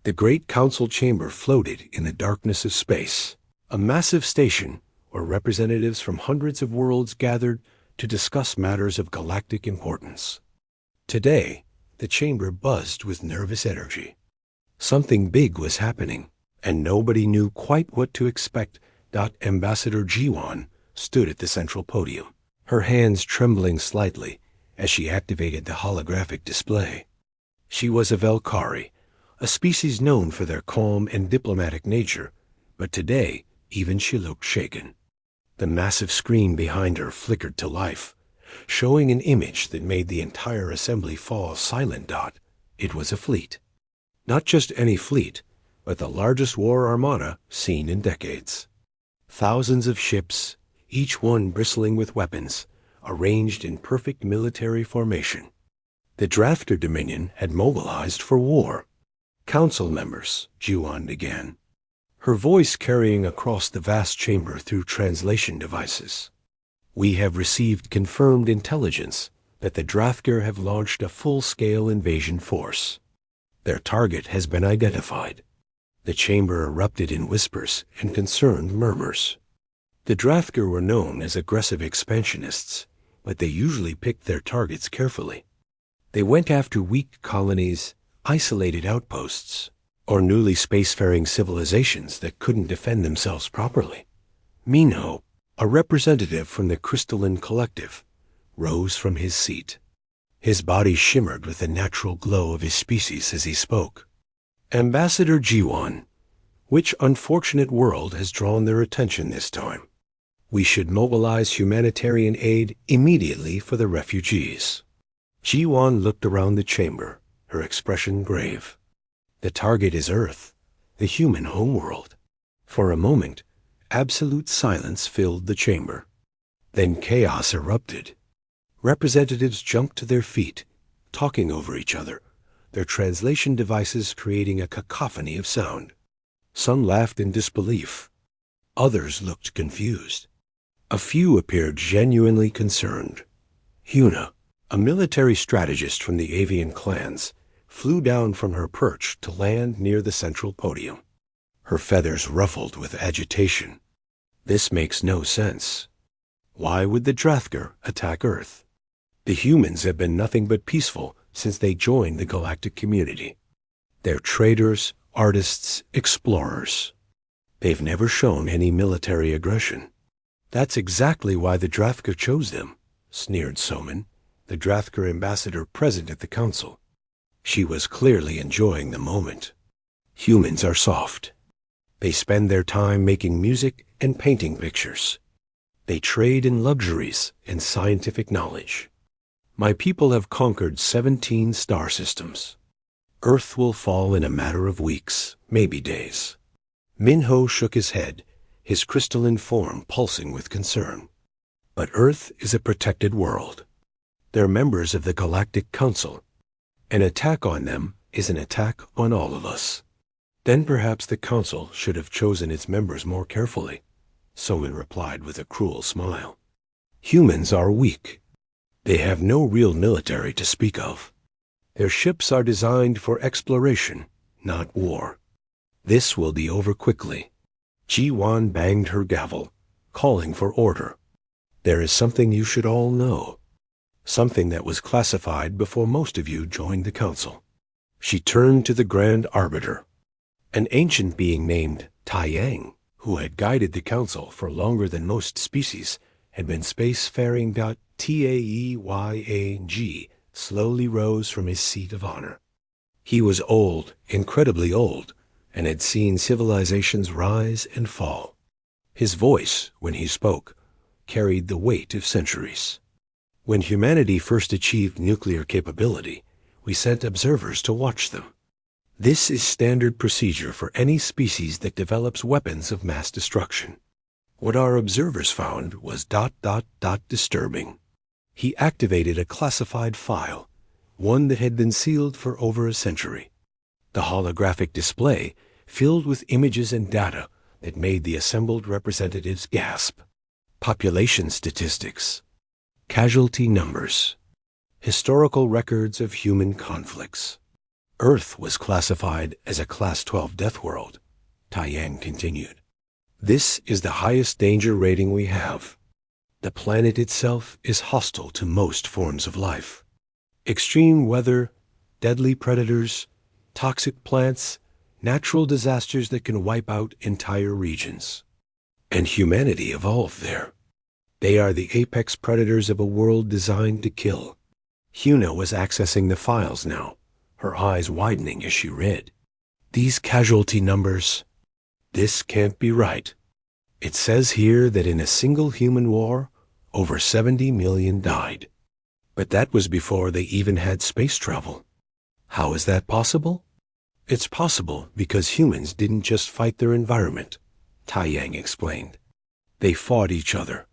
The great council chamber floated in the darkness of space, a massive station where representatives from hundreds of worlds gathered to discuss matters of galactic importance. Today, the chamber buzzed with nervous energy. Something big was happening, and nobody knew quite what to expect. Ambassador Jiwan stood at the central podium, her hands trembling slightly as she activated the holographic display. She was a Velkari, a species known for their calm and diplomatic nature, but today even she looked shaken. The massive screen behind her flickered to life, showing an image that made the entire assembly fall silent. It was a fleet. Not just any fleet, but the largest war armada seen in decades. Thousands of ships, each one bristling with weapons, arranged in perfect military formation. The Drafter Dominion had mobilized for war. Council members, Jiwan began, her voice carrying across the vast chamber through translation devices. We have received confirmed intelligence that the Drafter have launched a full-scale invasion force. Their target has been identified. The chamber erupted in whispers and concerned murmurs. The Drafter were known as aggressive expansionists, but they usually picked their targets carefully. They went after weak colonies, isolated outposts, or newly spacefaring civilizations that couldn't defend themselves properly. Minho, a representative from the Crystalline Collective, rose from his seat. His body shimmered with the natural glow of his species as he spoke. Ambassador Jiwan, which unfortunate world has drawn their attention this time? We should mobilize humanitarian aid immediately for the refugees. Jiwan looked around the chamber, her expression grave. The target is Earth, the human homeworld. For a moment, absolute silence filled the chamber. Then chaos erupted. Representatives jumped to their feet, talking over each other, their translation devices creating a cacophony of sound. Some laughed in disbelief. Others looked confused. A few appeared genuinely concerned. Huna, a military strategist from the avian clans, flew down from her perch to land near the central podium. Her feathers ruffled with agitation. This makes no sense. Why would the Drafter attack Earth? The humans have been nothing but peaceful since they joined the galactic community. They're traders, artists, explorers. They've never shown any military aggression. That's exactly why the Drafter chose them, sneered Soman, the Drafter ambassador present at the council. She was clearly enjoying the moment. Humans are soft. They spend their time making music and painting pictures. They trade in luxuries and scientific knowledge. My people have conquered 17 star systems. Earth will fall in a matter of weeks, maybe days. Minho shook his head, his crystalline form pulsing with concern. But Earth is a protected world. They're members of the Galactic Council. An attack on them is an attack on all of us. Then perhaps the Council should have chosen its members more carefully, Soman replied with a cruel smile. Humans are weak. They have no real military to speak of. Their ships are designed for exploration, not war. This will be over quickly. Jiwan banged her gavel, calling for order. There is something you should all know. Something that was classified before most of you joined the council. She turned to the Grand Arbiter, an ancient being named Taiyang, who had guided the council for longer than most species, had been spacefaring. Taeyang slowly rose from his seat of honor. He was old, incredibly old, and had seen civilizations rise and fall. His voice, when he spoke, carried the weight of centuries. When humanity first achieved nuclear capability, we sent observers to watch them. This is standard procedure for any species that develops weapons of mass destruction. What our observers found was ... disturbing. He activated a classified file, one that had been sealed for over a century. The holographic display filled with images and data that made the assembled representatives gasp. Population statistics, casualty numbers, historical records of human conflicts. Earth was classified as a Class 12 death world, Taiyang continued. This is the highest danger rating we have. The planet itself is hostile to most forms of life. Extreme weather, deadly predators, toxic plants, natural disasters that can wipe out entire regions. And humanity evolved there. They are the apex predators of a world designed to kill. Huna was accessing the files now, her eyes widening as she read. These casualty numbers. This can't be right. It says here that in a single human war, over 70 million died. But that was before they even had space travel. How is that possible? It's possible because humans didn't just fight their environment, Taiyang explained. They fought each other,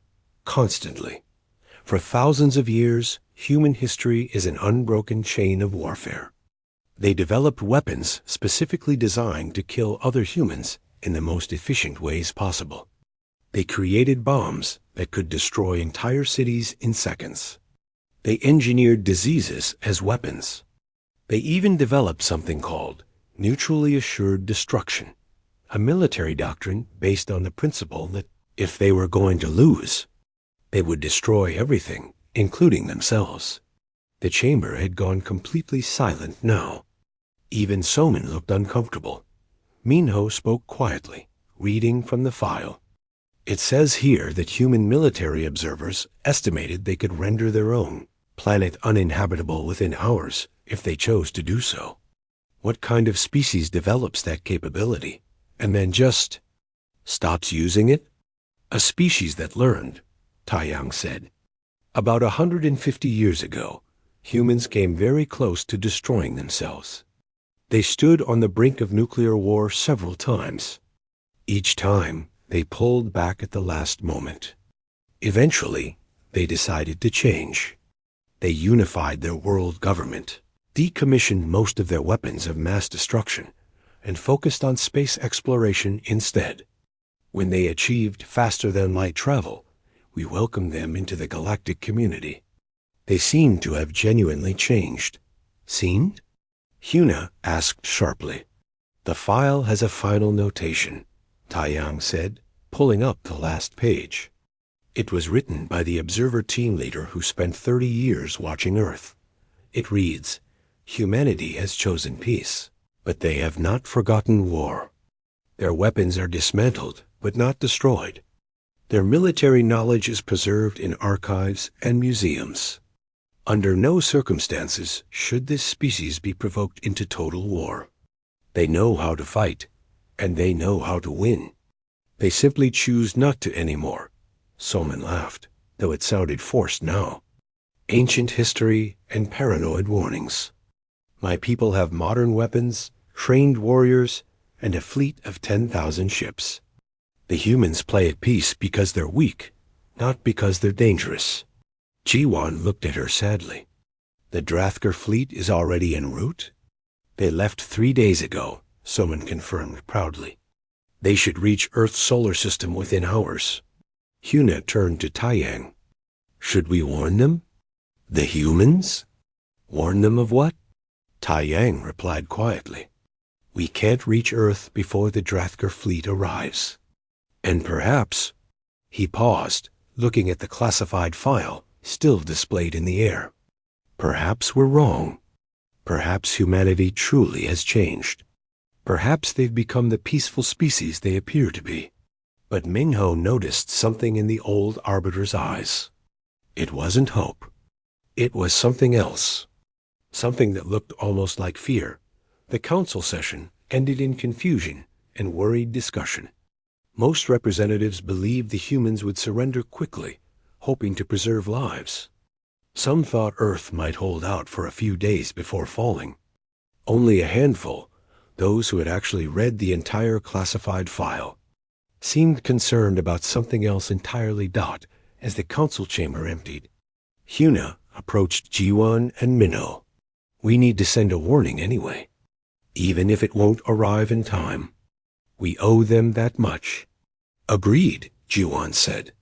constantly. For thousands of years, human history is an unbroken chain of warfare. They developed weapons specifically designed to kill other humans in the most efficient ways possible. They created bombs that could destroy entire cities in seconds. They engineered diseases as weapons. They even developed something called mutually assured destruction, a military doctrine based on the principle that if they were going to lose, they would destroy everything, including themselves. The chamber had gone completely silent now. Even Soman looked uncomfortable. Minho spoke quietly, reading from the file. It says here that human military observers estimated they could render their own planet uninhabitable within hours if they chose to do so. What kind of species develops that capability and then just stops using it? A species that learned, Taiyang said. About 150 years ago, humans came very close to destroying themselves. They stood on the brink of nuclear war several times. Each time, they pulled back at the last moment. Eventually, they decided to change. They unified their world government, decommissioned most of their weapons of mass destruction, and focused on space exploration instead. When they achieved faster-than-light travel, we welcomed them into the galactic community. They seemed to have genuinely changed. Seemed? Huna asked sharply. The file has a final notation, Taiyang said, pulling up the last page. It was written by the observer team leader who spent 30 years watching Earth. It reads, "Humanity has chosen peace, but they have not forgotten war. Their weapons are dismantled, but not destroyed. Their military knowledge is preserved in archives and museums. Under no circumstances should this species be provoked into total war. They know how to fight, and they know how to win. They simply choose not to anymore." Soman laughed, though it sounded forced now. "Ancient history and paranoid warnings. My people have modern weapons, trained warriors, and a fleet of 10,000 ships. The humans play at peace because they're weak, not because they're dangerous." Jiwan looked at her sadly. "The Drathker fleet is already en route?" "They left 3 days ago," Soman confirmed proudly. "They should reach Earth's solar system within hours." Huna turned to Taiyang. "Should we warn them?" "The humans?" "Warn them of what?" Taiyang replied quietly. "We can't reach Earth before the Drathker fleet arrives. And perhaps—" He paused, looking at the classified file still displayed in the air. "Perhaps we're wrong. Perhaps humanity truly has changed. Perhaps they've become the peaceful species they appear to be." But Mingho noticed something in the old arbiter's eyes. It wasn't hope. It was something else. Something that looked almost like fear. The council session ended in confusion and worried discussion. Most representatives believed the humans would surrender quickly, hoping to preserve lives. Some thought Earth might hold out for a few days before falling. Only a handful, those who had actually read the entire classified file, seemed concerned about something else entirely. As the council chamber emptied, Huna approached Jiwan and Minho. "We need to send a warning anyway, even if it won't arrive in time. We owe them that much." "Agreed," Jiwan said.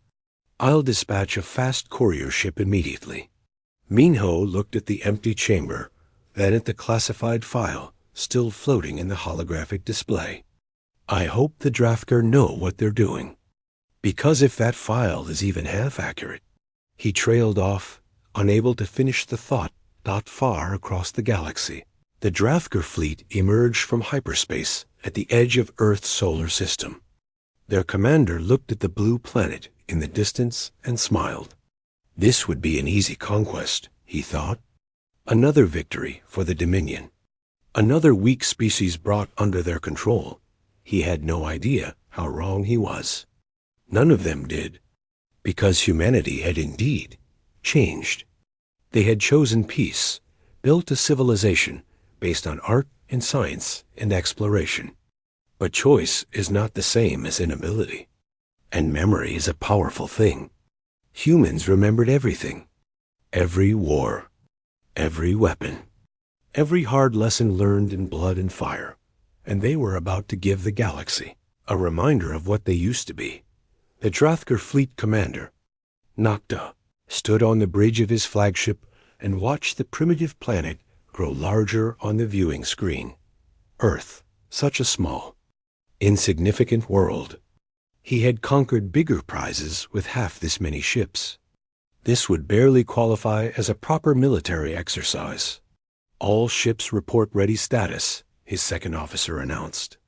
"I'll dispatch a fast courier ship immediately." Minho looked at the empty chamber, then at the classified file, still floating in the holographic display. I hope the Draftkar know what they're doing. Because if that file is even half accurate. He trailed off, unable to finish the thought, not far across the galaxy. The Draftkar fleet emerged from hyperspace at the edge of Earth's solar system. Their commander looked at the blue planet in the distance and smiled. This would be an easy conquest, he thought. Another victory for the Dominion. Another weak species brought under their control. He had no idea how wrong he was. None of them did, because humanity had indeed changed. They had chosen peace, built a civilization based on art and science and exploration. But choice is not the same as inability. And memory is a powerful thing. Humans remembered everything. Every war. Every weapon. Every hard lesson learned in blood and fire. And they were about to give the galaxy a reminder of what they used to be. The Draftkar fleet commander, Nocta, stood on the bridge of his flagship and watched the primitive planet grow larger on the viewing screen. Earth, such a small, insignificant world. He had conquered bigger prizes with half this many ships. This would barely qualify as a proper military exercise. All ships report ready status, his second officer announced.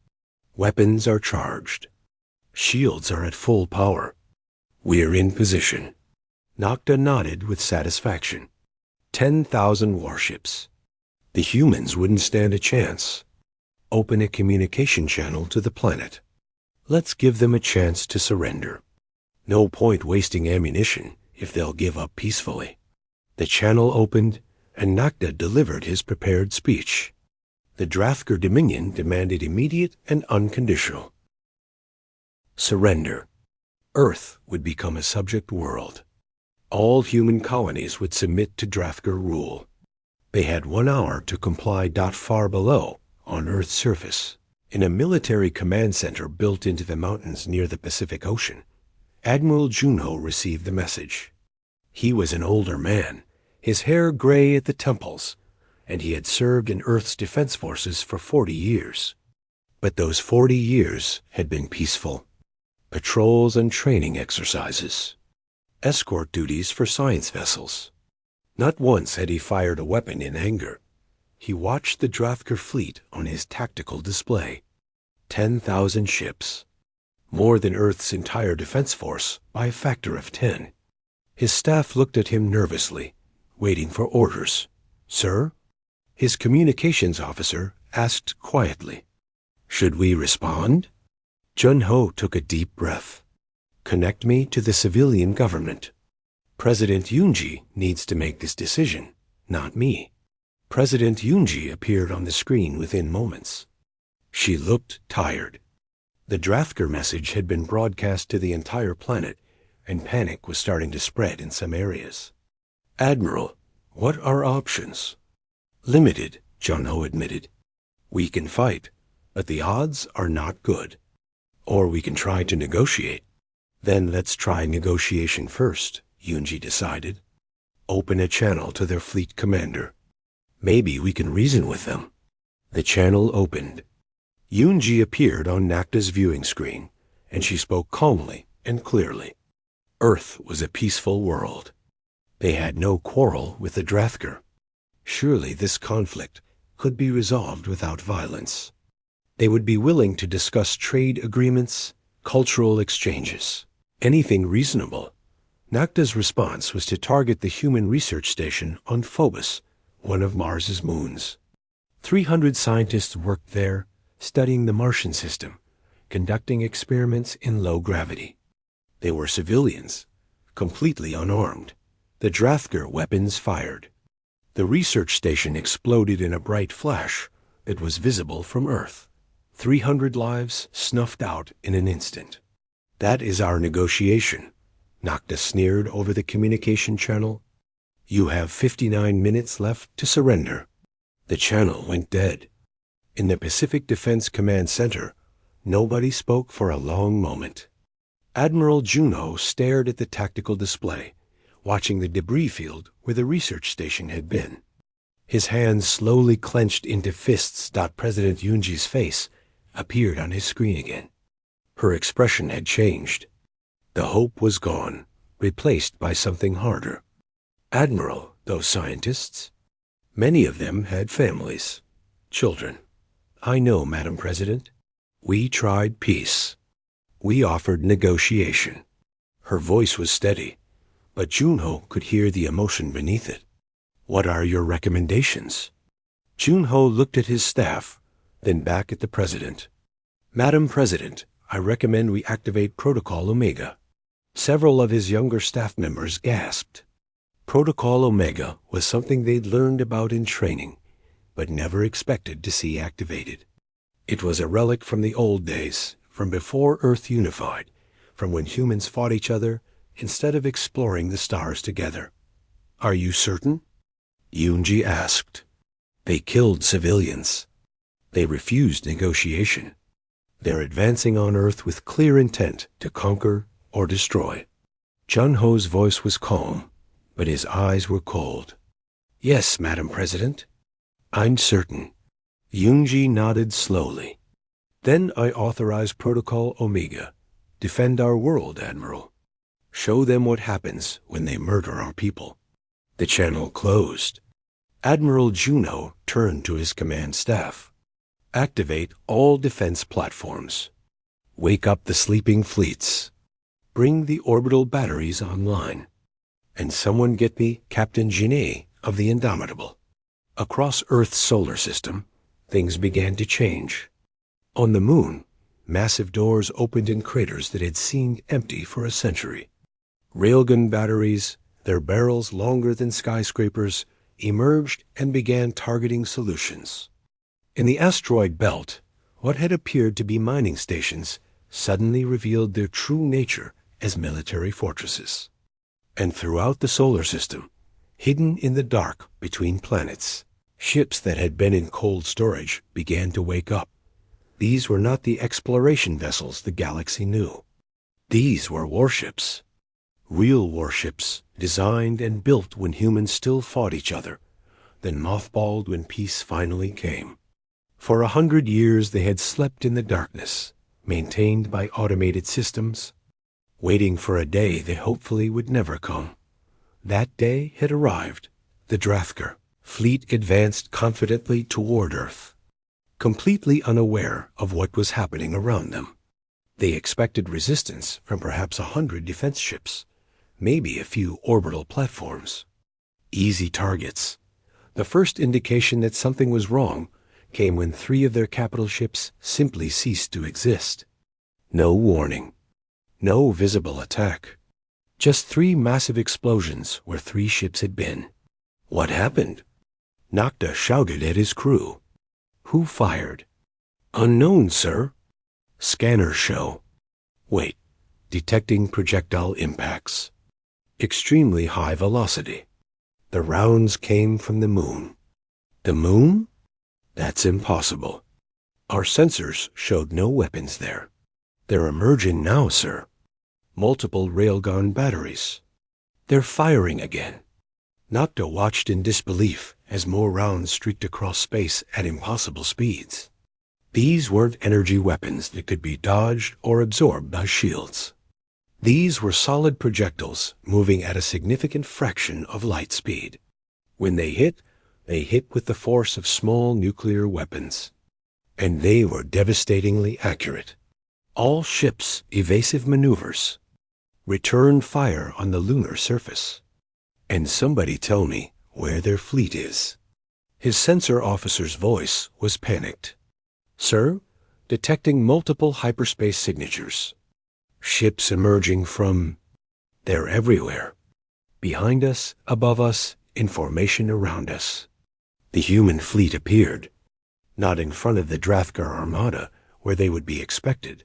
Weapons are charged. Shields are at full power. We're in position. Nocta nodded with satisfaction. 10,000 warships. The humans wouldn't stand a chance. Open a communication channel to the planet. Let's give them a chance to surrender. No point wasting ammunition if they'll give up peacefully. The channel opened, and Nocta delivered his prepared speech. The Draftkar Dominion demanded immediate and unconditional surrender. Earth would become a subject world. All human colonies would submit to Draftkar rule. They had 1 hour to comply. Far below, on Earth's surface, in a military command center built into the mountains near the Pacific Ocean, Admiral Junho received the message. He was an older man, his hair gray at the temples, and he had served in Earth's defense forces for 40 years. But those 40 years had been peaceful. Patrols and training exercises. Escort duties for science vessels. Not once had he fired a weapon in anger. He watched the Draftkar fleet on his tactical display. 10,000 ships. More than Earth's entire defense force by a factor of 10. His staff looked at him nervously, waiting for orders. Sir? His communications officer asked quietly. Should we respond? Junho took a deep breath. Connect me to the civilian government. President Yunji needs to make this decision, not me. President Yunji appeared on the screen within moments. She looked tired. The Draftkar message had been broadcast to the entire planet, and panic was starting to spread in some areas. Admiral, what are options? Limited, Junho admitted. We can fight, but the odds are not good. Or we can try to negotiate. Then let's try negotiation first, Yunji decided. Open a channel to their fleet commander. Maybe we can reason with them. The channel opened. Yunji appeared on Nocta's viewing screen, and she spoke calmly and clearly. Earth was a peaceful world. They had no quarrel with the Draftkar. Surely this conflict could be resolved without violence. They would be willing to discuss trade agreements, cultural exchanges, anything reasonable. Nocta's response was to target the human research station on Phobos, one of Mars's moons. 300 scientists worked there, studying the Martian system, conducting experiments in low gravity. They were civilians, completely unarmed. The Draftkar weapons fired. The research station exploded in a bright flash that was visible from Earth. 300 lives snuffed out in an instant. That is our negotiation, Nocta sneered over the communication channel. You have 59 minutes left to surrender. The channel went dead. In the Pacific Defense Command Center, nobody spoke for a long moment. Admiral Junho stared at the tactical display, watching the debris field where the research station had been. His hands slowly clenched into fists. President Yunji's face appeared on his screen again. Her expression had changed. The hope was gone, replaced by something harder. Admiral, those scientists. Many of them had families, children. I know, Madam President. We tried peace. We offered negotiation. Her voice was steady, but Junho could hear the emotion beneath it. What are your recommendations? Junho looked at his staff, then back at the President. Madam President, I recommend we activate Protocol Omega. Several of his younger staff members gasped. Protocol Omega was something they'd learned about in training, but never expected to see activated. It was a relic from the old days, from before Earth unified, from when humans fought each other instead of exploring the stars together. Are you certain? Yunji asked. They killed civilians. They refused negotiation. They're advancing on Earth with clear intent to conquer or destroy. Junho's voice was calm, but his eyes were cold. Yes, Madam President. I'm certain. Yunji nodded slowly. Then I authorize Protocol Omega. Defend our world, Admiral. Show them what happens when they murder our people. The channel closed. Admiral Juno turned to his command staff. Activate all defense platforms. Wake up the sleeping fleets. Bring the orbital batteries online. And someone get me Captain Genet of the Indomitable. Across Earth's solar system, things began to change. On the moon, massive doors opened in craters that had seemed empty for a century. Railgun batteries, their barrels longer than skyscrapers, emerged and began targeting solutions. In the asteroid belt, what had appeared to be mining stations suddenly revealed their true nature as military fortresses. And throughout the solar system, hidden in the dark between planets, ships that had been in cold storage began to wake up. These were not the exploration vessels the galaxy knew. These were warships. Real warships, designed and built when humans still fought each other, then mothballed when peace finally came. For 100 years they had slept in the darkness, maintained by automated systems, waiting for a day that hopefully would never come. That day had arrived. The Drathker fleet advanced confidently toward Earth, completely unaware of what was happening around them. They expected resistance from perhaps 100 defense ships, maybe a few orbital platforms. Easy targets. The first indication that something was wrong came when 3 of their capital ships simply ceased to exist. No warning. No visible attack. Just 3 massive explosions where 3 ships had been. What happened? Nocta shouted at his crew. Who fired? Unknown, sir. Scanners show. Wait. Detecting projectile impacts. Extremely high velocity. The rounds came from the moon. The moon? That's impossible. Our sensors showed no weapons there. They're emerging now, sir. Multiple railgun batteries. They're firing again. Nocta watched in disbelief as more rounds streaked across space at impossible speeds. These weren't energy weapons that could be dodged or absorbed by shields. These were solid projectiles moving at a significant fraction of light speed. When they hit with the force of small nuclear weapons. And they were devastatingly accurate. All ships' evasive maneuvers. Return fire on the lunar surface. And somebody tell me where their fleet is. His sensor officer's voice was panicked. Sir, detecting multiple hyperspace signatures. Ships emerging from... They're everywhere. Behind us, above us, in formation around us. The human fleet appeared. Not in front of the Drathkar armada, where they would be expected,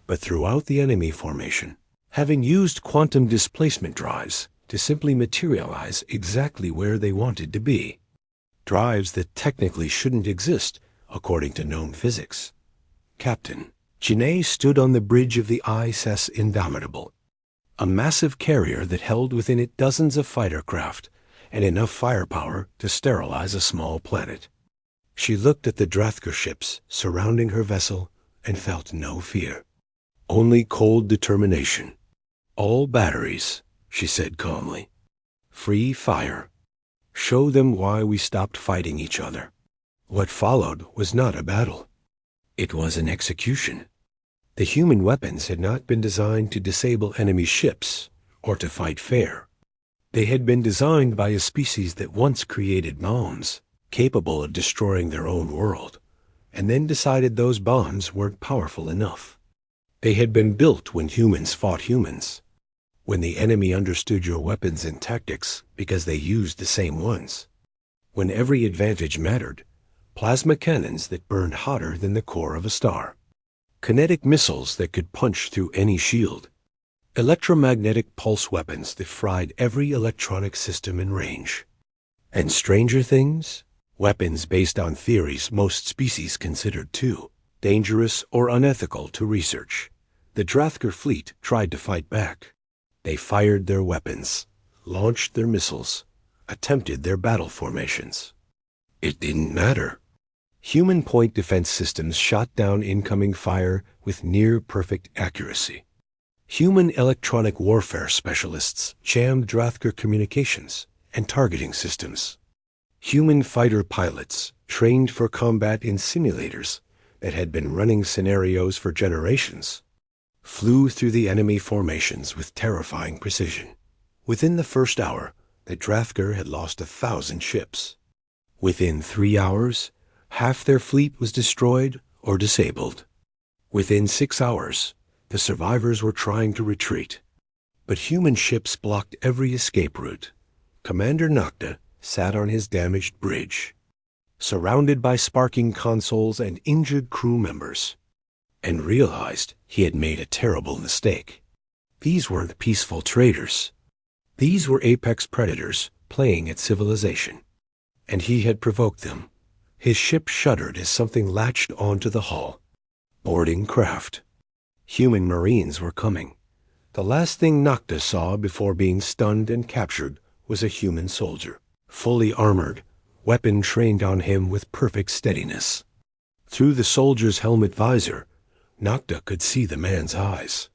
but throughout the enemy formation, having used quantum displacement drives to simply materialize exactly where they wanted to be. Drives that technically shouldn't exist, according to known physics. Captain, Genet stood on the bridge of the ISS Indomitable, a massive carrier that held within it dozens of fighter craft and enough firepower to sterilize a small planet. She looked at the Drathker ships surrounding her vessel and felt no fear, only cold determination. "All batteries," she said calmly. "Free fire. Show them why we stopped fighting each other." What followed was not a battle. It was an execution. The human weapons had not been designed to disable enemy ships or to fight fair. They had been designed by a species that once created bombs, capable of destroying their own world, and then decided those bombs weren't powerful enough. They had been built when humans fought humans, when the enemy understood your weapons and tactics because they used the same ones, when every advantage mattered. Plasma cannons that burned hotter than the core of a star, kinetic missiles that could punch through any shield, electromagnetic pulse weapons that fried every electronic system in range. And stranger things, weapons based on theories most species considered too dangerous or unethical to research. The Drathker fleet tried to fight back. They fired their weapons, launched their missiles, attempted their battle formations. It didn't matter. Human point defense systems shot down incoming fire with near-perfect accuracy. Human electronic warfare specialists jammed Drathker communications and targeting systems. Human fighter pilots, trained for combat in simulators that had been running scenarios for generations, flew through the enemy formations with terrifying precision. Within the first hour, the Drathker had lost 1,000 ships. Within 3 hours, half their fleet was destroyed or disabled. Within 6 hours, the survivors were trying to retreat. But human ships blocked every escape route. Commander Nocta sat on his damaged bridge, surrounded by sparking consoles and injured crew members, and realized he had made a terrible mistake. These weren't peaceful traders. These were apex predators playing at civilization, and he had provoked them. His ship shuddered as something latched onto the hull. Boarding craft. Human marines were coming. The last thing Nocta saw before being stunned and captured was a human soldier, fully armored, weapon trained on him with perfect steadiness. Through the soldier's helmet visor, Nocta could see the man's eyes.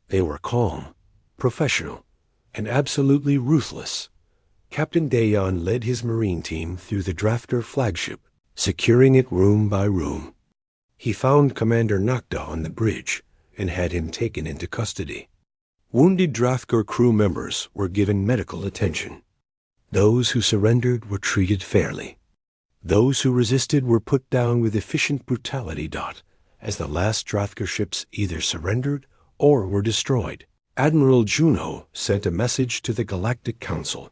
They were calm, professional, and absolutely ruthless. Captain Dayon led his marine team through the Drathker flagship, securing it room by room. He found Commander Nocta on the bridge and had him taken into custody. Wounded Drathker crew members were given medical attention. Those who surrendered were treated fairly. Those who resisted were put down with efficient brutality. As the last Drathker ships either surrendered or were destroyed, Admiral Juno sent a message to the Galactic Council.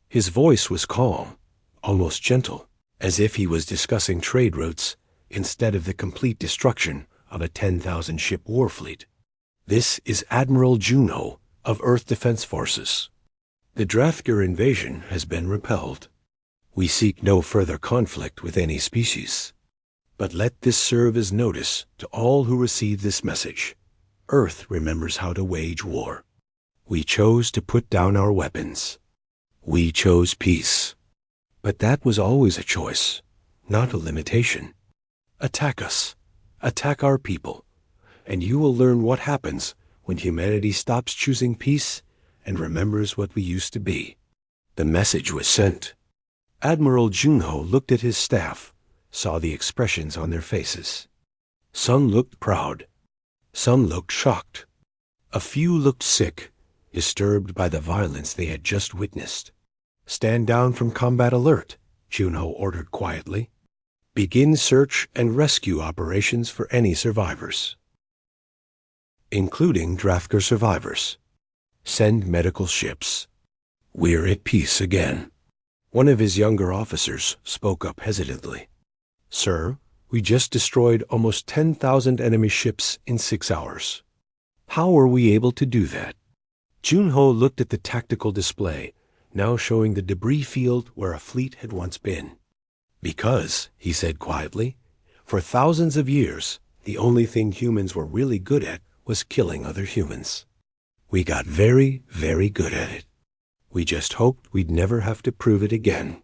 His voice was calm, almost gentle, as if he was discussing trade routes instead of the complete destruction of a 10,000-ship war fleet. "This is Admiral Juno of Earth Defense Forces. The Drathker invasion has been repelled. We seek no further conflict with any species. But let this serve as notice to all who receive this message. Earth remembers how to wage war. We chose to put down our weapons. We chose peace. But that was always a choice, not a limitation. Attack us. Attack our people. And you will learn what happens when humanity stops choosing peace and remembers what we used to be." The message was sent. Admiral Juno looked at his staff, saw the expressions on their faces. Some looked proud. Some looked shocked. A few looked sick, disturbed by the violence they had just witnessed. "Stand down from combat alert," Juno ordered quietly. "Begin search and rescue operations for any survivors, including Drathker survivors. Send medical ships. We're at peace again." One of his younger officers spoke up hesitantly. "Sir, we just destroyed almost 10,000 enemy ships in 6 hours. How were we able to do that?" Junho looked at the tactical display, now showing the debris field where a fleet had once been. "Because," he said quietly, "for thousands of years, the only thing humans were really good at was killing other humans. We got very, very good at it. We just hoped we'd never have to prove it again.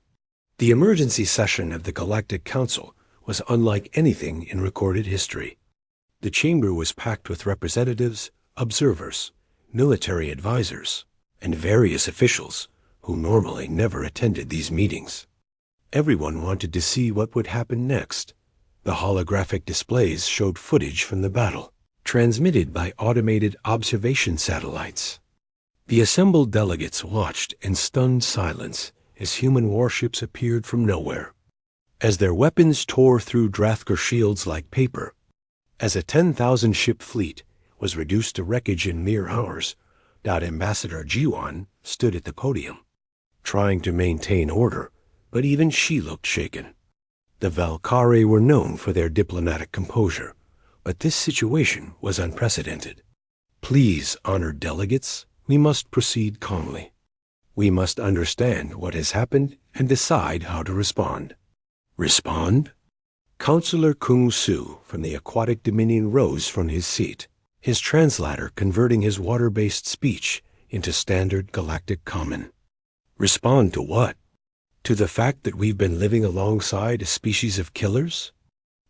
The emergency session of the Galactic Council was unlike anything in recorded history. The chamber was packed with representatives, observers, military advisors, and various officials who normally never attended these meetings. Everyone wanted to see what would happen next. The holographic displays showed footage from the battle, transmitted by automated observation satellites. The assembled delegates watched in stunned silence as human warships appeared from nowhere, as their weapons tore through Drathker shields like paper, as a 10,000-ship fleet was reduced to wreckage in mere hours. Ambassador Jiwan stood at the podium, trying to maintain order, but even she looked shaken. The Valkyrie were known for their diplomatic composure, but this situation was unprecedented. Please, honored delegates, we must proceed calmly. We must understand what has happened and decide how to respond. Respond? Counselor Kung Su from the Aquatic Dominion rose from his seat, his translator converting his water-based speech into standard galactic common. Respond to what? To the fact that we've been living alongside a species of killers?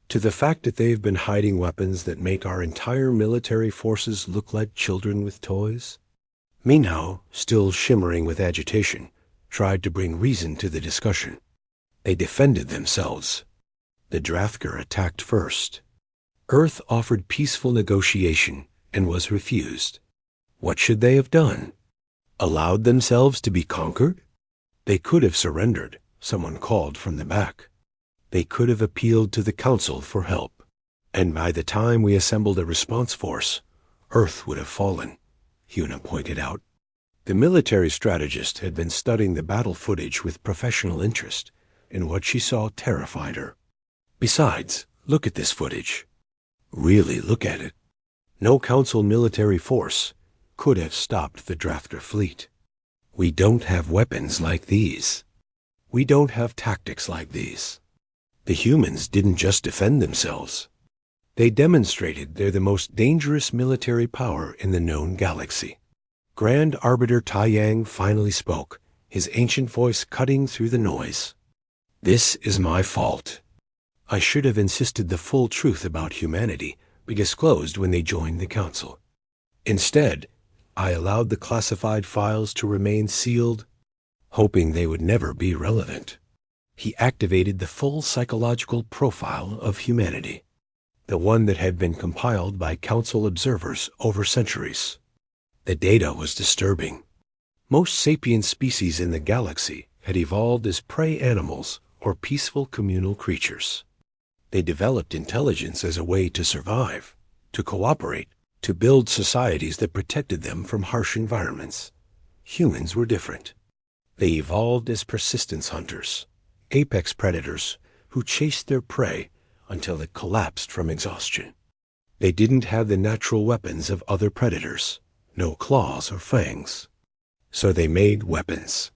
To the fact that they've been hiding weapons that make our entire military forces look like children with toys? Minhao, still shimmering with agitation, tried to bring reason to the discussion. They defended themselves. The Drathker attacked first. Earth offered peaceful negotiation and was refused. What should they have done? Allowed themselves to be conquered? They could have surrendered, someone called from the back. They could have appealed to the Council for help. And by the time we assembled a response force, Earth would have fallen, Huna pointed out. The military strategist had been studying the battle footage with professional interest, and what she saw terrified her. Besides, look at this footage. Really look at it. No Council military force could have stopped the Drathker fleet. We don't have weapons like these. We don't have tactics like these. The humans didn't just defend themselves. They demonstrated they're the most dangerous military power in the known galaxy. Grand Arbiter Taiyang finally spoke, his ancient voice cutting through the noise. This is my fault. I should have insisted the full truth about humanity be disclosed when they joined the Council. Instead, I allowed the classified files to remain sealed, hoping they would never be relevant. He activated the full psychological profile of humanity, the one that had been compiled by Council observers over centuries. The data was disturbing. Most sapient species in the galaxy had evolved as prey animals or peaceful communal creatures. They developed intelligence as a way to survive, to cooperate, to build societies that protected them from harsh environments. Humans were different. They evolved as persistence hunters, apex predators who chased their prey until it collapsed from exhaustion. They didn't have the natural weapons of other predators, no claws or fangs. So they made weapons.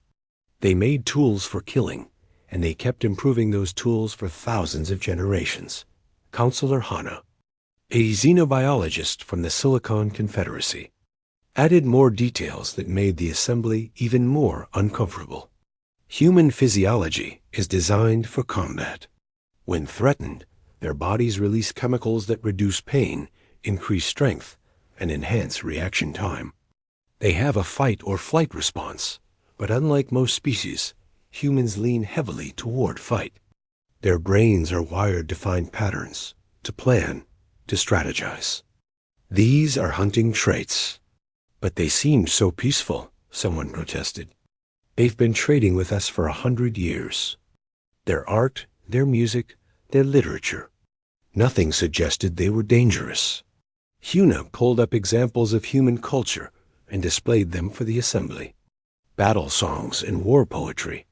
They made tools for killing, and they kept improving those tools for thousands of generations. Counselor Hana, a xenobiologist from the Silicon Confederacy, added more details that made the assembly even more uncomfortable. Human physiology is designed for combat. When threatened, their bodies release chemicals that reduce pain, increase strength, and enhance reaction time. They have a fight or flight response, but unlike most species, humans lean heavily toward fight. Their brains are wired to find patterns, to plan, to strategize. These are hunting traits. But they seemed so peaceful, someone protested. They've been trading with us for 100 years. Their art, their music, their literature. Nothing suggested they were dangerous. Huna pulled up examples of human culture and displayed them for the assembly. Battle songs and war poetry.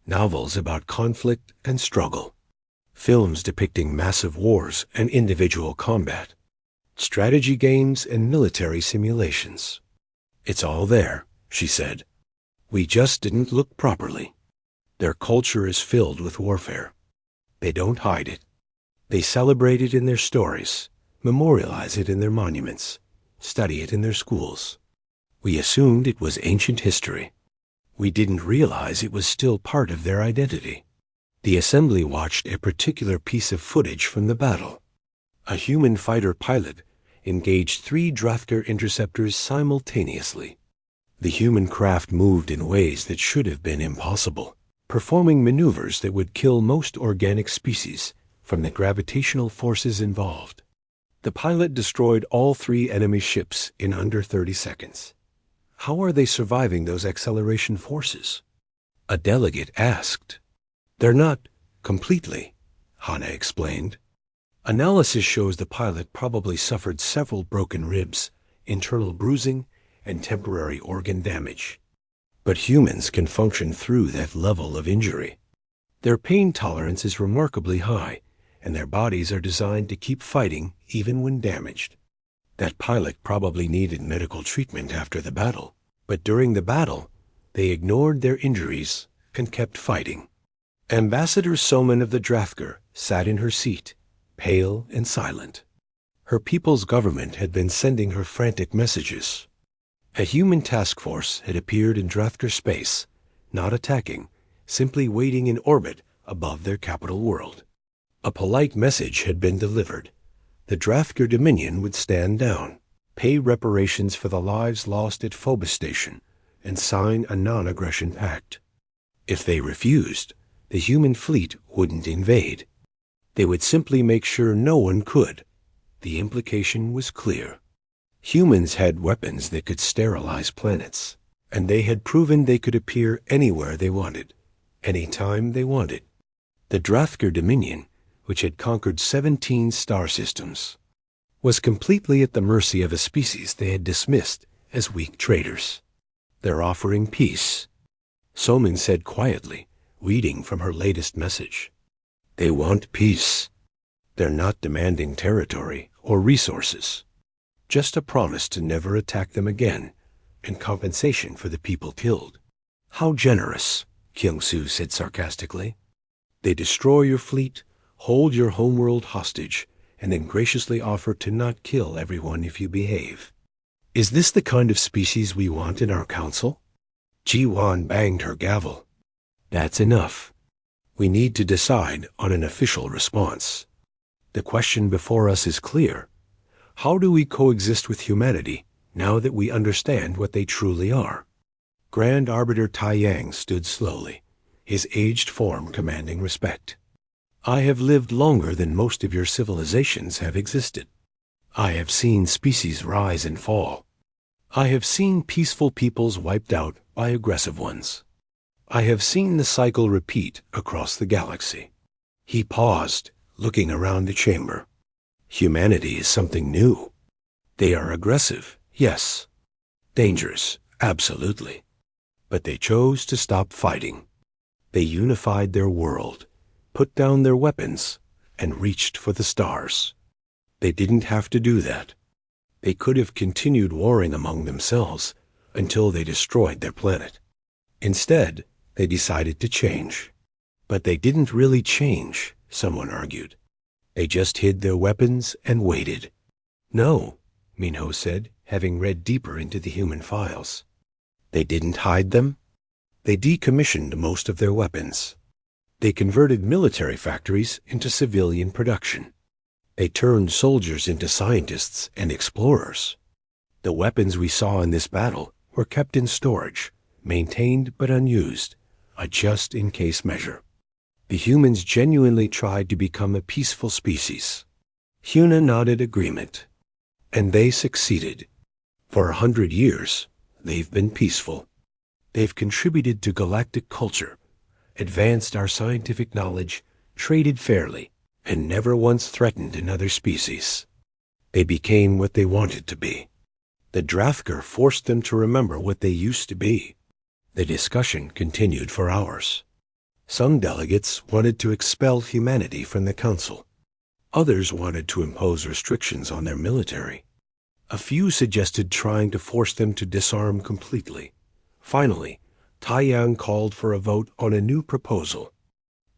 Novels about conflict and struggle. Films depicting massive wars and individual combat. Strategy games and military simulations. It's all there, she said. We just didn't look properly. Their culture is filled with warfare. They don't hide it. They celebrate it in their stories, memorialize it in their monuments, study it in their schools. We assumed it was ancient history. We didn't realize it was still part of their identity. The assembly watched a particular piece of footage from the battle. A human fighter pilot engaged 3 Drafter interceptors simultaneously. The human craft moved in ways that should have been impossible, performing maneuvers that would kill most organic species from the gravitational forces involved. The pilot destroyed all 3 enemy ships in under 30 seconds. How are they surviving those acceleration forces? A delegate asked. They're not completely, Hana explained. Analysis shows the pilot probably suffered several broken ribs, internal bruising, and temporary organ damage. But humans can function through that level of injury. Their pain tolerance is remarkably high, and their bodies are designed to keep fighting even when damaged. That pilot probably needed medical treatment after the battle, but during the battle, they ignored their injuries and kept fighting. Ambassador Soman of the Drafker sat in her seat, pale and silent. Her people's government had been sending her frantic messages. A human task force had appeared in Drafter space, not attacking, simply waiting in orbit above their capital world. A polite message had been delivered. The Drafker Dominion would stand down, pay reparations for the lives lost at Phobos Station, and sign a non-aggression pact. If they refused, the human fleet wouldn't invade. They would simply make sure no one could. The implication was clear. Humans had weapons that could sterilize planets, and they had proven they could appear anywhere they wanted, anytime they wanted. The Drafker Dominion, which had conquered 17 star systems, was completely at the mercy of a species they had dismissed as weak traitors. They're offering peace, Soman said quietly, reading from her latest message. They want peace. They're not demanding territory or resources, just a promise to never attack them again and compensation for the people killed. How generous, Kyung-Soo said sarcastically. They destroy your fleet, hold your homeworld hostage, and then graciously offer to not kill everyone if you behave. Is this the kind of species we want in our council? Ji-Wan banged her gavel. That's enough. We need to decide on an official response. The question before us is clear. How do we coexist with humanity now that we understand what they truly are? Grand Arbiter Tai Yang stood slowly, his aged form commanding respect. I have lived longer than most of your civilizations have existed. I have seen species rise and fall. I have seen peaceful peoples wiped out by aggressive ones. I have seen the cycle repeat across the galaxy. He paused, looking around the chamber. Humanity is something new. They are aggressive, yes. Dangerous, absolutely. But they chose to stop fighting. They unified their world, put down their weapons, and reached for the stars. They didn't have to do that. They could have continued warring among themselves until they destroyed their planet. Instead, they decided to change. But they didn't really change, someone argued. They just hid their weapons and waited. No, Minho said, having read deeper into the human files. They didn't hide them. They decommissioned most of their weapons. They converted military factories into civilian production. They turned soldiers into scientists and explorers. The weapons we saw in this battle were kept in storage, maintained but unused, a just-in-case measure. The humans genuinely tried to become a peaceful species. Huna nodded agreement. And they succeeded. For 100 years, they've been peaceful. They've contributed to galactic culture, advanced our scientific knowledge, traded fairly, and never once threatened another species. They became what they wanted to be. The Drafker forced them to remember what they used to be. The discussion continued for hours. Some delegates wanted to expel humanity from the council. Others wanted to impose restrictions on their military. A few suggested trying to force them to disarm completely. Finally, Taiyang called for a vote on a new proposal.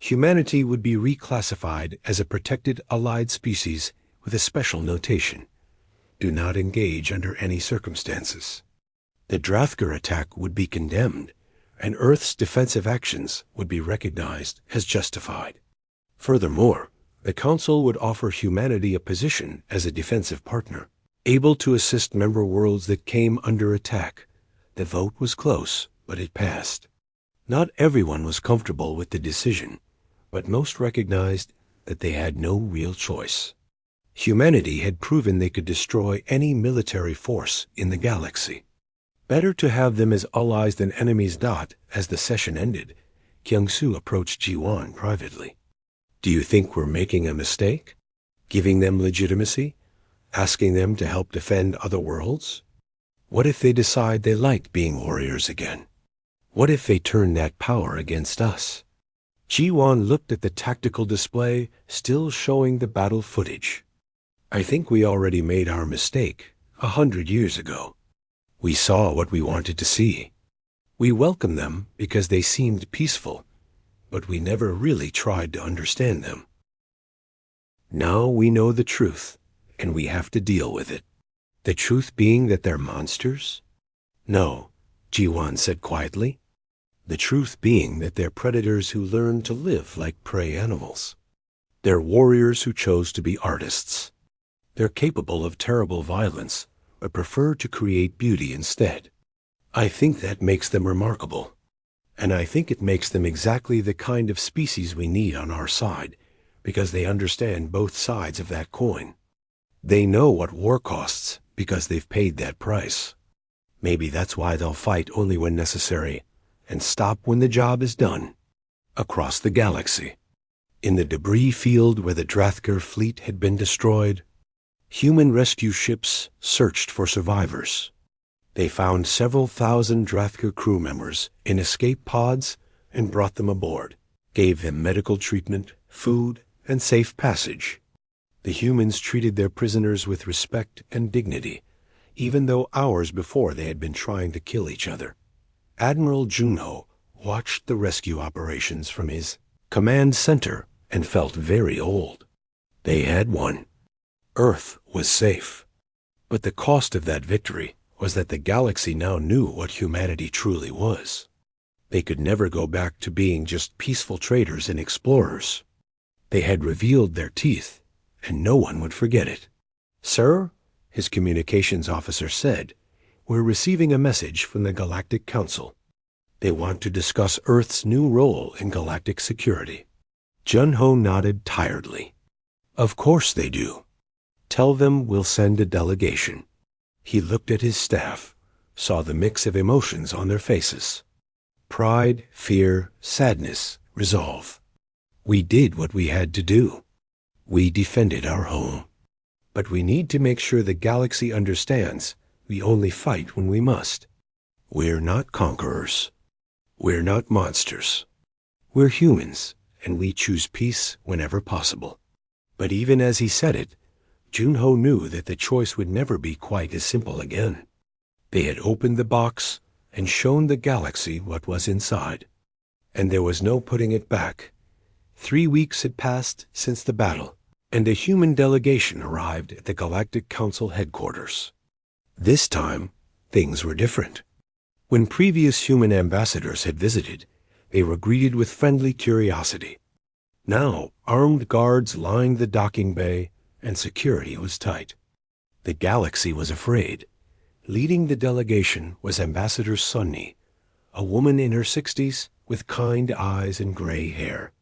Humanity would be reclassified as a protected allied species with a special notation. Do not engage under any circumstances. The Drafker attack would be condemned, and Earth's defensive actions would be recognized as justified. Furthermore, the Council would offer humanity a position as a defensive partner, able to assist member worlds that came under attack. The vote was close, but it passed. Not everyone was comfortable with the decision, but most recognized that they had no real choice. Humanity had proven they could destroy any military force in the galaxy. Better to have them as allies than enemies. As the session ended, Kyung-Soo approached Ji-won privately. Do you think we're making a mistake? Giving them legitimacy? Asking them to help defend other worlds? What if they decide they like being warriors again? What if they turn that power against us? Ji-won looked at the tactical display, still showing the battle footage. I think we already made our mistake 100 years ago. We saw what we wanted to see. We welcomed them because they seemed peaceful, but we never really tried to understand them. Now we know the truth, and we have to deal with it. The truth being that they're monsters? No, Ji-won said quietly. The truth being that they're predators who learn to live like prey animals. They're warriors who chose to be artists. They're capable of terrible violence, but prefer to create beauty instead. I think that makes them remarkable. And I think it makes them exactly the kind of species we need on our side, because they understand both sides of that coin. They know what war costs because they've paid that price. Maybe that's why they'll fight only when necessary, and stop when the job is done. Across the galaxy, in the debris field where the Drathker fleet had been destroyed, human rescue ships searched for survivors. They found several thousand Drathker crew members in escape pods and brought them aboard, gave them medical treatment, food, and safe passage. The humans treated their prisoners with respect and dignity, even though hours before they had been trying to kill each other. Admiral Junho watched the rescue operations from his command center and felt very old. They had won. Earth was safe. But the cost of that victory was that the galaxy now knew what humanity truly was. They could never go back to being just peaceful traders and explorers. They had revealed their teeth, and no one would forget it. Sir, his communications officer said, we're receiving a message from the Galactic Council. They want to discuss Earth's new role in galactic security. Junho nodded tiredly. Of course they do. Tell them we'll send a delegation. He looked at his staff, saw the mix of emotions on their faces. Pride, fear, sadness, resolve. We did what we had to do. We defended our home. But we need to make sure the galaxy understands we only fight when we must. We're not conquerors. We're not monsters. We're humans, and we choose peace whenever possible. But even as he said it, Junho knew that the choice would never be quite as simple again. They had opened the box and shown the galaxy what was inside. And there was no putting it back. 3 weeks had passed since the battle, and a human delegation arrived at the Galactic Council headquarters. This time, things were different. When previous human ambassadors had visited, they were greeted with friendly curiosity. Now, armed guards lined the docking bay, and security was tight. The galaxy was afraid. Leading the delegation was Ambassador Sunny, a woman in her 60s with kind eyes and gray hair.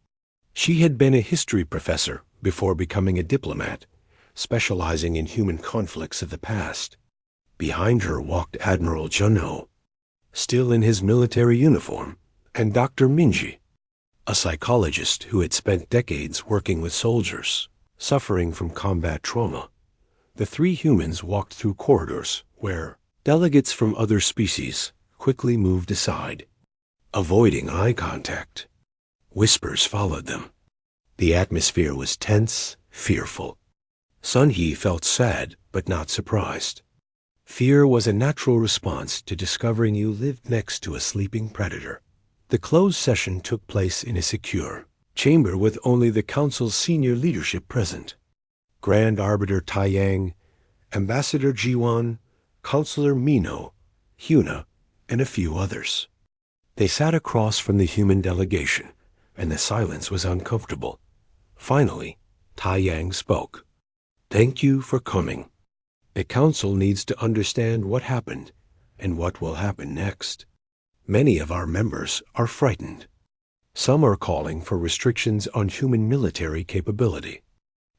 She had been a history professor before becoming a diplomat, specializing in human conflicts of the past. Behind her walked Admiral Junho, still in his military uniform, and Dr. Minji, a psychologist who had spent decades working with soldiers suffering from combat trauma. The 3 humans walked through corridors where delegates from other species quickly moved aside, avoiding eye contact. Whispers followed them. The atmosphere was tense, fearful. Sunhee felt sad but not surprised. Fear was a natural response to discovering you lived next to a sleeping predator. The closed session took place in a secure chamber with only the Council's senior leadership present. Grand Arbiter Taiyang, Ambassador Jiwan, Counselor Mino, Huna, and a few others. They sat across from the human delegation, and the silence was uncomfortable. Finally, Tai Yang spoke. "Thank you for coming. The Council needs to understand what happened and what will happen next. Many of our members are frightened. Some are calling for restrictions on human military capability.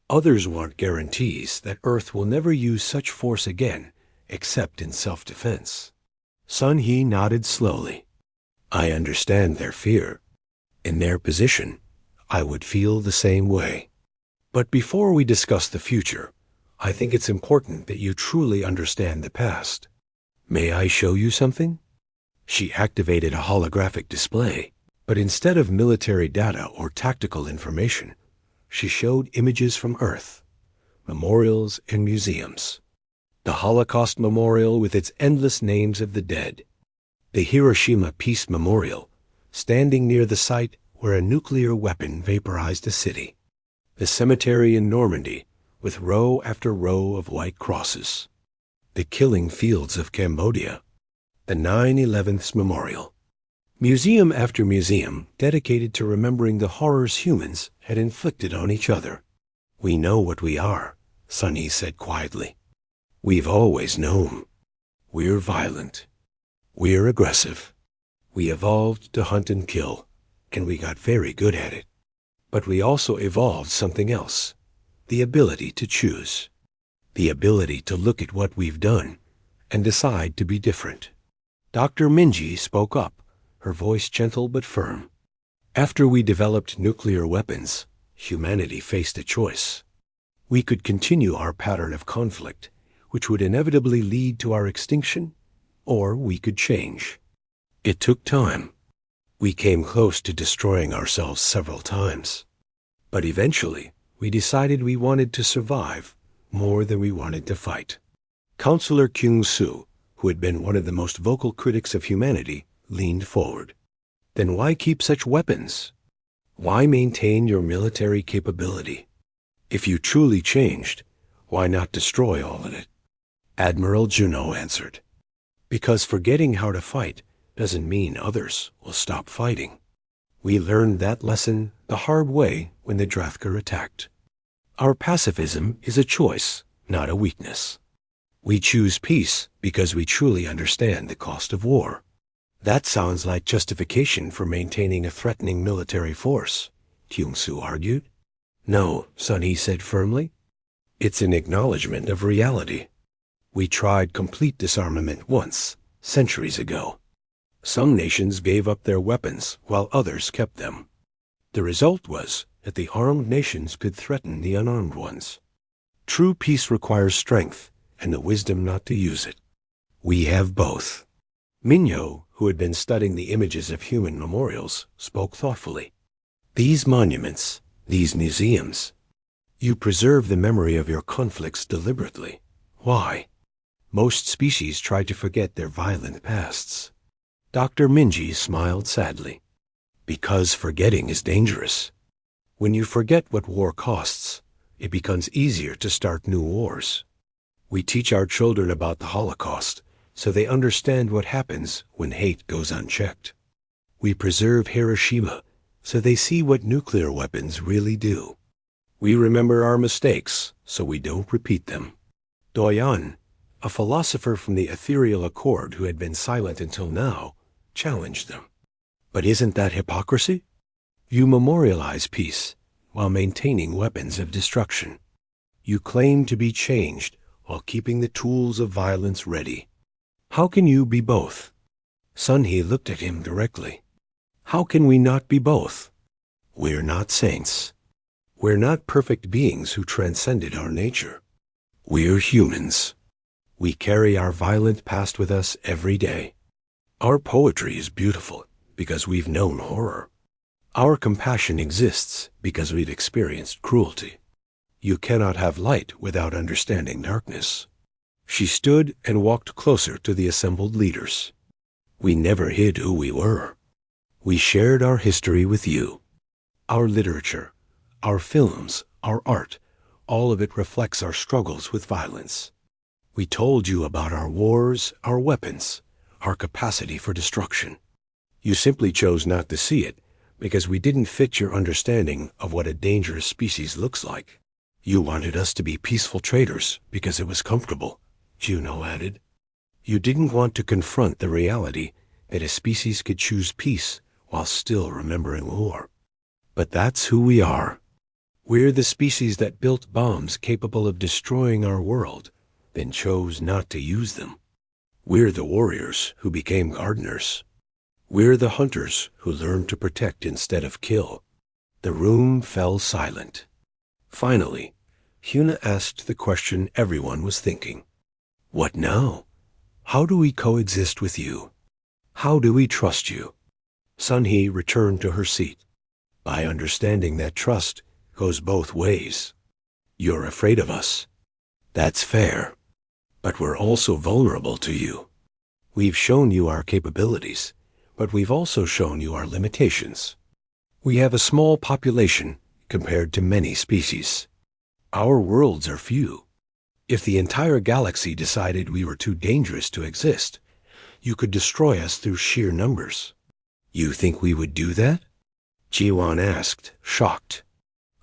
Others want guarantees that Earth will never use such force again, except in self-defense." Sun He nodded slowly. "I understand their fear. In their position, I would feel the same way. But before we discuss the future, I think it's important that you truly understand the past. May I show you something?" She activated a holographic display, but instead of military data or tactical information, she showed images from Earth, memorials and museums. The Holocaust Memorial with its endless names of the dead. The Hiroshima Peace Memorial, standing near the site where a nuclear weapon vaporized a city. The cemetery in Normandy, with row after row of white crosses. The killing fields of Cambodia. The 9/11's Memorial. Museum after museum dedicated to remembering the horrors humans had inflicted on each other. "We know what we are," Sunny said quietly. "We've always known. We're violent. We're aggressive. We evolved to hunt and kill, and we got very good at it. But we also evolved something else, the ability to choose. The ability to look at what we've done and decide to be different." Dr. Minji spoke up, her voice gentle but firm. "After we developed nuclear weapons, humanity faced a choice. We could continue our pattern of conflict, which would inevitably lead to our extinction, or we could change. It took time. We came close to destroying ourselves several times. But eventually, we decided we wanted to survive more than we wanted to fight." Counselor Kyung-soo, who had been one of the most vocal critics of humanity, leaned forward. "Then why keep such weapons? Why maintain your military capability? If you truly changed, why not destroy all of it?" Admiral Juno answered. "Because forgetting how to fight doesn't mean others will stop fighting. We learned that lesson the hard way when the Drathkar attacked. Our pacifism is a choice, not a weakness. We choose peace because we truly understand the cost of war." "That sounds like justification for maintaining a threatening military force," Kyung-soo argued. "No," Sun-hee said firmly. "It's an acknowledgement of reality. We tried complete disarmament once, centuries ago. Some nations gave up their weapons while others kept them. The result was that the armed nations could threaten the unarmed ones. True peace requires strength and the wisdom not to use it. We have both." Minyo, who had been studying the images of human memorials, spoke thoughtfully. "These monuments, these museums, you preserve the memory of your conflicts deliberately. Why? Most species try to forget their violent pasts." Dr. Minji smiled sadly. "Because forgetting is dangerous. When you forget what war costs, it becomes easier to start new wars. We teach our children about the Holocaust so they understand what happens when hate goes unchecked. We preserve Hiroshima so they see what nuclear weapons really do. We remember our mistakes so we don't repeat them." Doyan, a philosopher from the Ethereal Accord who had been silent until now, challenged them. "But isn't that hypocrisy? You memorialize peace while maintaining weapons of destruction. You claim to be changed while keeping the tools of violence ready. How can you be both?" Sun-hee looked at him directly. "How can we not be both? We're not saints. We're not perfect beings who transcended our nature. We're humans. We carry our violent past with us every day. Our poetry is beautiful because we've known horror. Our compassion exists because we've experienced cruelty. You cannot have light without understanding darkness." She stood and walked closer to the assembled leaders. "We never hid who we were. We shared our history with you. Our literature, our films, our art, all of it reflects our struggles with violence. We told you about our wars, our weapons, our capacity for destruction. You simply chose not to see it because we didn't fit your understanding of what a dangerous species looks like. You wanted us to be peaceful traders because it was comfortable, Juno added. You didn't want to confront the reality that a species could choose peace while still remembering war. But that's who we are. We're the species that built bombs capable of destroying our world, then chose not to use them. We're the warriors who became gardeners. We're the hunters who learned to protect instead of kill. The room fell silent. Finally, Huna asked the question everyone was thinking. What now? How do we coexist with you? How do we trust you? Sun-Hee returned to her seat. By understanding that trust goes both ways. You're afraid of us. That's fair. But we're also vulnerable to you. We've shown you our capabilities, but we've also shown you our limitations. We have a small population compared to many species. Our worlds are few. If the entire galaxy decided we were too dangerous to exist, you could destroy us through sheer numbers. You think we would do that? Jiwan asked, shocked.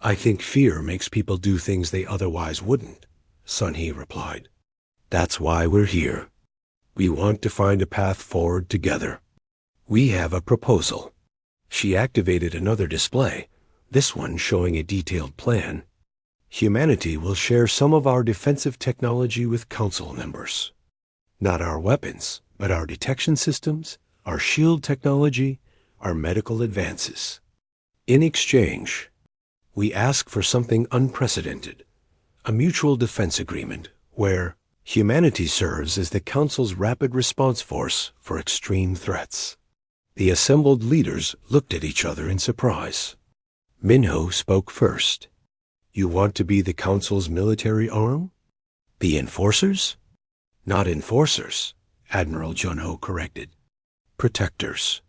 I think fear makes people do things they otherwise wouldn't, Sun-Hee replied. That's why we're here. We want to find a path forward together. We have a proposal. She activated another display, this one showing a detailed plan. Humanity will share some of our defensive technology with Council members. Not our weapons, but our detection systems, our shield technology, our medical advances. In exchange, we ask for something unprecedented, a mutual defense agreement where humanity serves as the Council's rapid response force for extreme threats. The assembled leaders looked at each other in surprise. Minho spoke first. You want to be the Council's military arm? The enforcers? Not enforcers, Admiral Junho corrected. Protectors.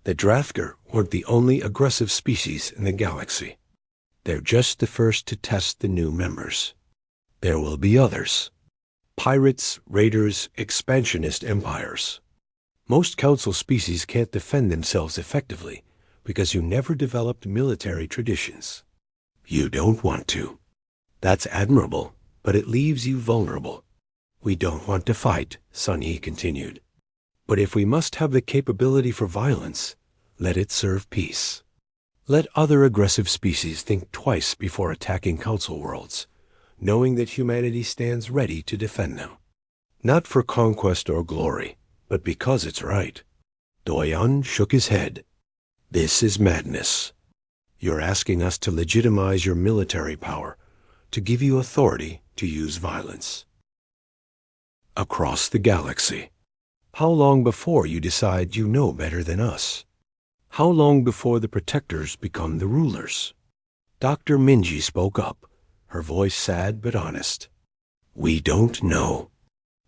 The Drafter weren't the only aggressive species in the galaxy. They're just the first to test the new members. There will be others. Pirates, raiders, expansionist empires. Most Council species can't defend themselves effectively because you never developed military traditions. You don't want to. That's admirable, but it leaves you vulnerable. We don't want to fight, Sun-Hee continued. But if we must have the capability for violence, let it serve peace. Let other aggressive species think twice before attacking Council worlds, knowing that humanity stands ready to defend them. Not for conquest or glory, but because it's right. Doyan shook his head. This is madness. You're asking us to legitimize your military power, to give you authority to use violence. Across the galaxy. How long before you decide you know better than us? How long before the protectors become the rulers? Dr. Minji spoke up, her voice sad but honest. We don't know.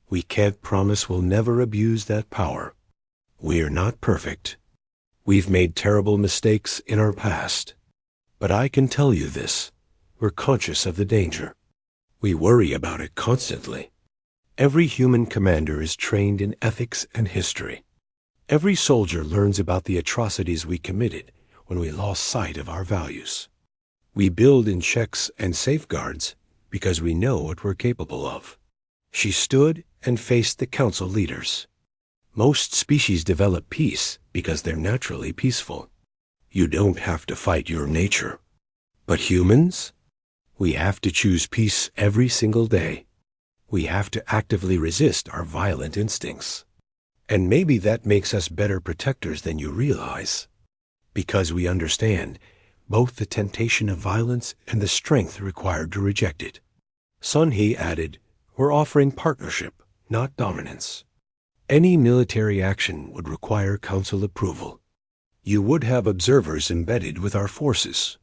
We can't promise we'll never abuse that power. We're not perfect. We've made terrible mistakes in our past. But I can tell you this, we're conscious of the danger. We worry about it constantly. Every human commander is trained in ethics and history. Every soldier learns about the atrocities we committed when we lost sight of our values. We build in checks and safeguards because we know what we're capable of. She stood and faced the Council leaders. Most species develop peace because they're naturally peaceful. You don't have to fight your nature. But humans? We have to choose peace every single day. We have to actively resist our violent instincts. And maybe that makes us better protectors than you realize. Because we understand both the temptation of violence and the strength required to reject it. Sun-Hee added, we're offering partnership, not dominance. Any military action would require Council approval. You would have observers embedded with our forces.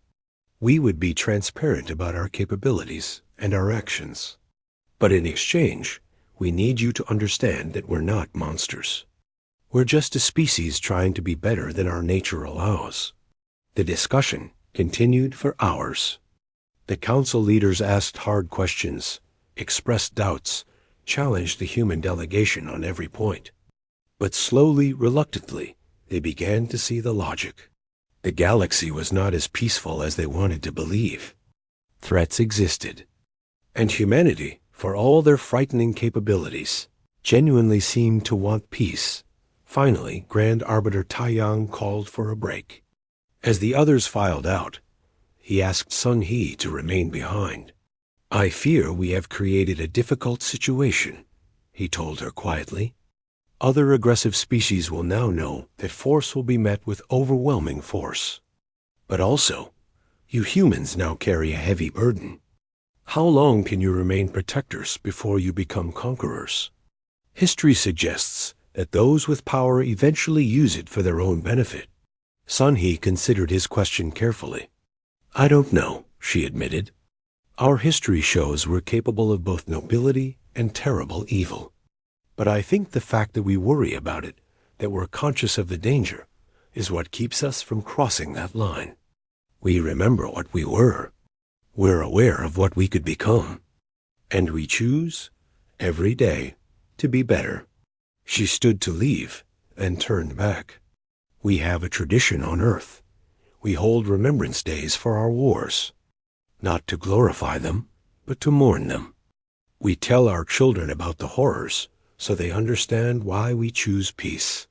We would be transparent about our capabilities and our actions. But in exchange, we need you to understand that we're not monsters. We're just a species trying to be better than our nature allows. The discussion continued for hours. The Council leaders asked hard questions, expressed doubts, challenged the human delegation on every point. But slowly, reluctantly, They began to see the logic. The galaxy was not as peaceful as they wanted to believe. Threats existed. And humanity, for all their frightening capabilities, genuinely seemed to want peace. Finally, Grand Arbiter Taiyang called for a break. As the others filed out, he asked Sun He to remain behind. "I fear we have created a difficult situation," he told her quietly. "Other aggressive species will now know that force will be met with overwhelming force. But also, you humans now carry a heavy burden. How long can you remain protectors before you become conquerors? History suggests that those with power eventually use it for their own benefit." Sun He considered his question carefully. "I don't know," she admitted. "Our history shows we're capable of both nobility and terrible evil. But I think the fact that we worry about it, that we're conscious of the danger, is what keeps us from crossing that line. We remember what we were. We're aware of what we could become. And we choose, every day, to be better." She stood to leave, then turned back. "We have a tradition on Earth. We hold remembrance days for our wars. Not to glorify them, but to mourn them. We tell our children about the horrors, so they understand why we choose peace.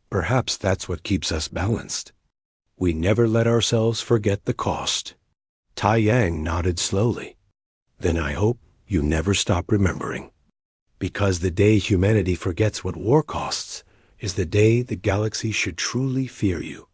Perhaps that's what keeps us balanced. We never let ourselves forget the cost." Taiyang nodded slowly. "Then I hope you never stop remembering. Because the day humanity forgets what war costs is the day the galaxy should truly fear you."